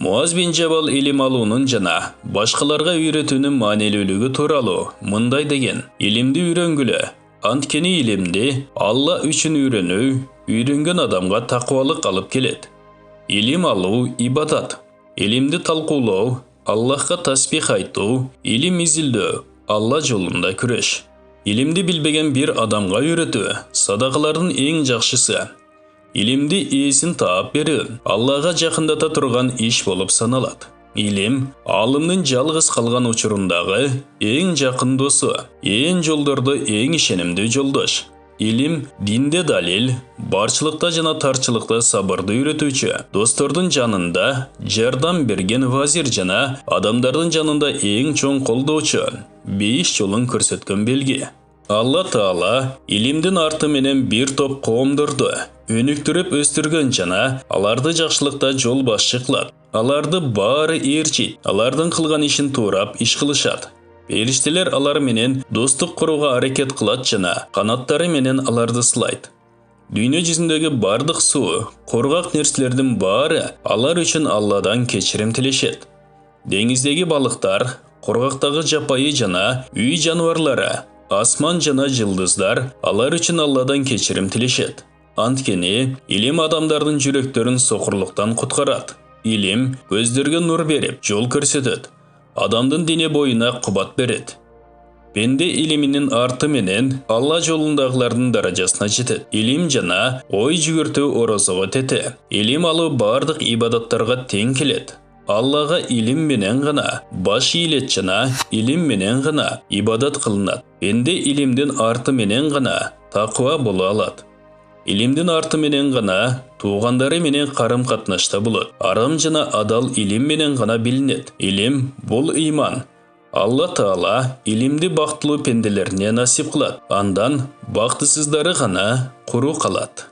Muaz bin Jabal ilim alуунун жана башкаларга үйрөтүүнүн маанилүүлүгү тууралуу мындай деген: илимди үйрөнгүлө. Анткени илимди Алла үчүн үйрөнүү, үйрөнгөн адамга такыбалык алып келет. Илим алуу ибадат. Илимди талкуулоо, Аллахка тасбих айтуу, илим изилдөө, Алла жолунда күрөш. Илимди билбеген бир адамга үйрөтүү садакалардын эң жакшысы. Илимди ээсин таап берүү Аллага жакындата турган иш болуп саналат. Илим алымдын жалгыз калган учурундагы эң жакын досу, эң жолдордо эң ишенимдүү жолдош. Илим динде далил, барчылыкта жана тарчылыкта сабырды үйрөтүүчү, достордун жанында жардам берген вазир жана адамдардын жанында эң чоң колдоочу, бейиш жолун көрсөткөн белги. Алла Таала илимдин арты менен бир топ коомдорду өнүктүрүп өстүргөн жана аларды жакшылыкта жол башчы кылат. Аларды баары ээрчит, алардын кылган ишин туурап иш кылышат. Периштелер алар менен достук курууга аракет кылат жана канаттары менен аларды сылайт. Дүйнө жүзүндөгү бардык суу, кургак нерселердин баары алар үчүн Алладан кечирим тилешет. Деңиздеги балыктар, кургактагы жапайы жана үй жаныбарлары, асман жана жылдыздар алар үчүн Алладан кечирим тилешет. Анткени илим адамдардын жүрөктөрүн сокурлуктан куткарат. Илим көздөргө нур берип, жол көрсөтөт. Адамдын дене боюна кубат берет. Пенде илиминин арты менен Алла жолундагылардын даражасына жетет. Илим жана ой жүгүртүү орозого тете. Илим алуу бардык ибадаттарга тең келет. Аллага илим менен гана баш ийилет жана илим менен гана ибадат кылынат. Пенде илимдин арты менен гана такыба боло алат. Илимдин арты менен гана туугандары менен карым катнашта болот. Арам жана адал илим менен гана билинет. Илим бул ыйман. Алла Таала илимди бактылуу пенделерине насип кылат. Андан бактысыздары гана куру калат.